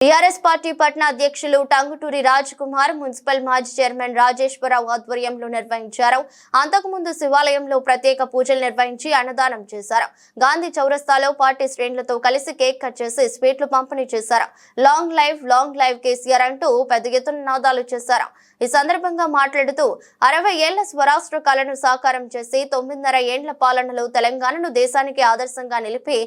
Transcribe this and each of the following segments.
TRS party పట్న అధ్యక్షులు Tanguturi Raj Kumar municipal మాజీ chairman Rajeswara Rao ఆధ్వర్యంలో నిర్వహించారు. అంతకుముందు శివాలయంలో ప్రత్యేక పూజలు నిర్వహించి అన్నదానం చేశారు. గాంధీ చౌరస్తాలో పార్టీ శ్రేణులతో కలిసి కేక్ కట్ చేసి స్వీట్లు పంపిణీ చేశారు. లాంగ్ లైవ్ కేసీఆర్ అంటూ పెద్ద ఎత్తున నినాదాలు చేశారు. ఈ సందర్భంగా మాట్లాడుతూ 60 ఏళ్ల స్వరాష్ట్ర కళను సాకారం చేసి 9.5 ఏళ్ల పాలనలో తెలంగాణను దేశానికి ఆదర్శంగా నిలిపి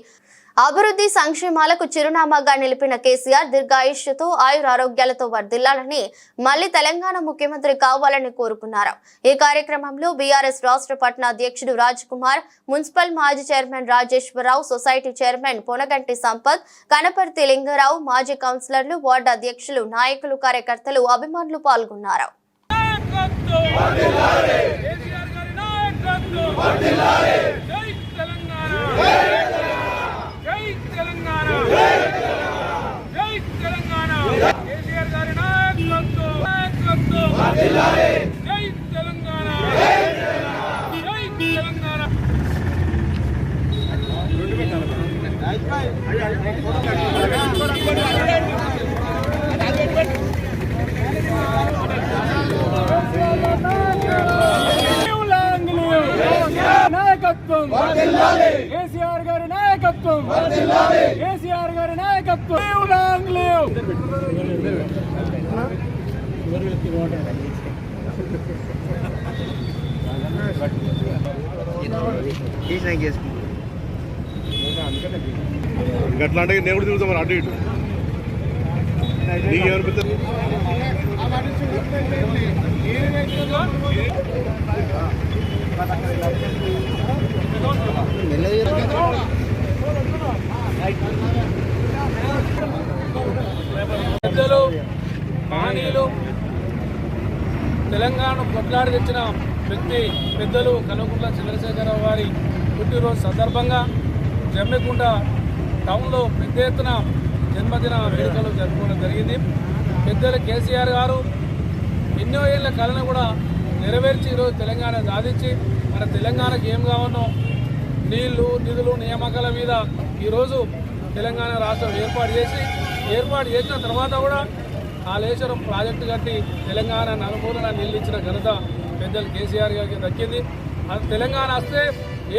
అభివృద్ధి సంక్షేమాలకు చిరునామాగా నిలిపిన కేసీఆర్ దీర్ఘాయుష్యతో ఆయురారోగ్యాలతో వర్ధిల్లాలని, మళ్లీ తెలంగాణ ముఖ్యమంత్రి కావాలని కోరుకున్నారు. ఈ కార్యక్రమంలో బీఆర్ఎస్ రాష్ట్ర పట్న అధ్యక్షుడు రాజ్ కుమార్, మున్సిపల్ మాజీ chairman Rajeshwara Rao, society chairman Ponaganti Sampath, Kanaparthi Lingarao, మాజీ కౌన్సిలర్లు, వార్డు అధ్యక్షులు, నాయకులు, కార్యకర్తలు, అభిమానులు పాల్గొన్నారు. నాయకత్వం కేసీఆర్ గారి నాయకత్వం, కేసీఆర్ గారి నాయకత్వం. అట్లాంటి నేను కూడా తిరుగుతాం అటు ఇటు నీకు ఎవరు పెద్ద పెద్దలు మహనీయులు తెలంగాణ కొట్లాడి తెచ్చిన వ్యక్తి పెద్దలు కల్వకుంట్ల చంద్రశేఖరరావు వారి పుట్టినరోజు సందర్భంగా జమ్మికుంట టౌన్లో పెద్ద ఎత్తున జన్మదిన వేడుకలు జరుపుకోవడం జరిగింది. పెద్దలు కేసీఆర్ గారు ఎన్నో ఏళ్ల కళను కూడా నెరవేర్చి ఈరోజు తెలంగాణ సాధించి మన తెలంగాణకు ఏం కావాలో నీళ్లు, నిధులు, నియామకాల మీద ఈరోజు తెలంగాణ రాష్ట్రం ఏర్పాటు చేసిన తర్వాత కూడా కాళేశ్వరం ప్రాజెక్టు కట్టి తెలంగాణ నలుమూలన నిలిచిన ఘనత పెద్దలు కేసీఆర్ గారికి దక్కింది. అది తెలంగాణ వస్తే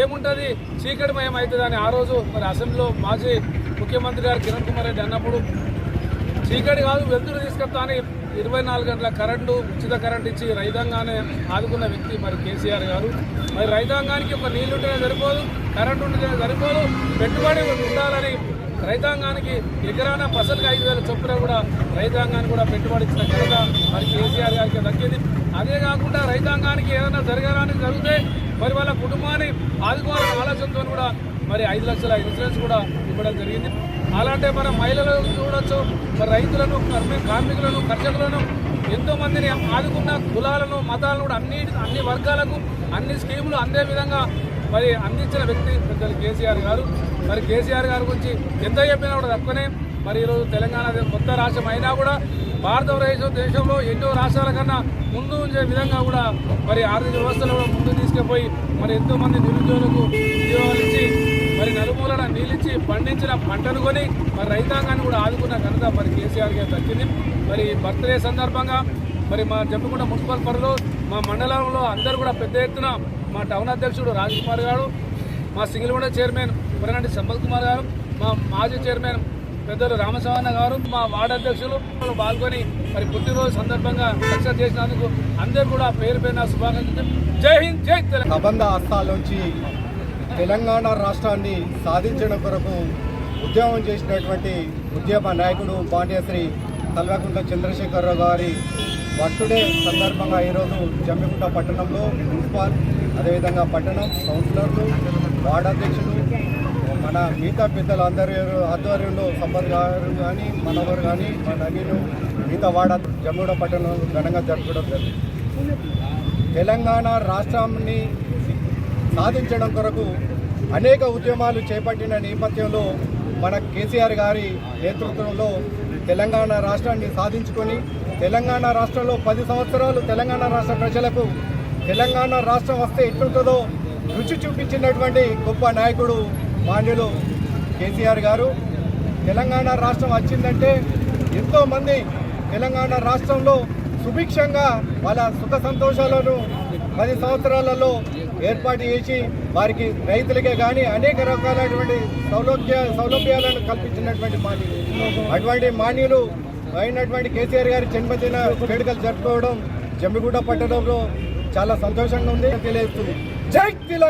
ఏముంటుంది, చీకటిమయం అవుతుందని ఆ రోజు మరి అసెంబ్లీలో మాజీ ముఖ్యమంత్రి గారు కిరణ్ కుమార్ రెడ్డి అన్నప్పుడు చీకటి కాదు వెలుతురు తీసుకొస్తా అని 24 గంటల కరెంటు, ఉచిత కరెంటు ఇచ్చి రైతాంగాన్ని ఆదుకున్న వ్యక్తి మరి కేసీఆర్ గారు. మరి రైతాంగానికి ఒక నీళ్లు ఉంటేనే సరిపోదు, కరెంటు ఉంటేనే సరిపోదు, పెట్టుబడి ఉండాలని రైతాంగానికి ఎకరాన పసలుగా 5,000 చొప్పున కూడా రైతాంగానికి కూడా పెట్టుబడి ఇచ్చిన ఘనత మరి కేసీఆర్ గారికి దక్కింది. అదే కాకుండా రైతాంగానికి ఏదైనా జరగడానికి జరిగితే మరి వాళ్ళ కుటుంబాన్ని ఆదుకోవాలనే ఆలోచనతో కూడా మరి 5 లక్షల ఇన్సూరెన్స్ కూడా ఇవ్వడం జరిగింది. అలాంటి మన మహిళలను చూడొచ్చు, మరి రైతులను, కార్మికులను, కర్షకులను ఎంతోమందిని ఆదుకున్న కులాలను, మతాలను కూడా అన్ని వర్గాలకు అన్ని స్కీములు అందే విధంగా మరి అందించిన వ్యక్తి పెద్దలు కేసీఆర్ గారు. మరి కేసీఆర్ గారి గురించి ఎంత చెప్పినా కూడా తక్కువనే. మరి ఈరోజు తెలంగాణ కొత్త రాష్ట్రం అయినా కూడా భారతదేశంలో ఎన్నో రాష్ట్రాల కన్నా ముందు ఉంచే విధంగా కూడా మరి ఆర్థిక వ్యవస్థలో కూడా ముందు తీసుకుపోయి మరి ఎంతోమంది నిరుద్యోగులకు ఉద్యోగాలు ఇచ్చి మరి నలుమూలన నీళ్ళిచ్చి పండించిన పంటను కొని మరి రైతాంగాన్ని కూడా ఆదుకున్న ఘనత మరి కేసీఆర్ గారు దక్కింది. మరి బర్త్డే సందర్భంగా మరి మా జమ్మికుంట మున్సిపల్ పరిధిలో మా మండలంలో అందరూ కూడా పెద్ద ఎత్తున మా టౌన్ అధ్యక్షుడు రాజ్ కుమార్ గారు, మా సింగిల్గూడ చైర్మన్ పొనగంటి సంపత్ కుమార్ గారు, మా మాజీ చైర్మన్ పెద్దలు రామచంద్ర గారు, మా వార్డు అధ్యక్షులు పాల్గొని మరి పుట్టినరోజు సందర్భంగా సక్సెస్ చేసినందుకు అందరూ కూడా పేరు పేరున శుభాకాంక్షలు. జై హింద్, జై తెలంగాణ. కబంధ హస్తాల నుంచి తెలంగాణ రాష్ట్రాన్ని సాధించడం కొరకు ఉద్యమం చేసినటువంటి ఉద్యమ నాయకుడు పాండ్యశ్రీ కల్వకుంట్ల చంద్రశేఖరరావు గారి బర్త్డే సందర్భంగా ఈరోజు జమ్మికుంట పట్టణంలో మున్సిపల్, అదేవిధంగా పట్టణం కౌన్సిలర్లు, వార్డు అధ్యక్షులు, మన మిగతా పెద్దలు అందరి ఆధ్వర్యంలో సంపత్ గారు కానీ, మనవరు కానీ, మా నవీను, మిగతా వార్డు జమ్మికుంట పట్టణంలో ఘనంగా జరుపుకోవడం జరిగింది. తెలంగాణ రాష్ట్రాన్ని సాధించడం కొరకు అనేక ఉద్యమాలు చేపట్టిన నేపథ్యంలో మన కేసీఆర్ గారి నేతృత్వంలో తెలంగాణ రాష్ట్రాన్ని సాధించుకొని తెలంగాణ రాష్ట్రంలో 10 సంవత్సరాలు తెలంగాణ రాష్ట్ర ప్రజలకు తెలంగాణ రాష్ట్రం వస్తే ఎట్లుంటుందో రుచి చూపించినటువంటి గొప్ప నాయకుడు మాన్యులు కేసీఆర్ గారు. తెలంగాణ రాష్ట్రం వచ్చిందంటే ఎంతోమంది తెలంగాణ రాష్ట్రంలో సుభిక్షంగా వాళ్ళ సుఖ సంతోషాలను 10 సంవత్సరాలలో ఏర్పాటు చేసి వారికి రైతులకే కానీ అనేక రకాలైనటువంటి సౌలభ్యాలను కల్పించినటువంటి మాన్యులు. అటువంటి మాన్యులు అయినటువంటి కేసీఆర్ గారి జన్మదిన వేడుకలు జరుపుకోవడం జమ్మిగూడ పట్టణంలో చాలా సంతోషంగా ఉంది తెలియజేస్తుంది. జై తెలంగాణ.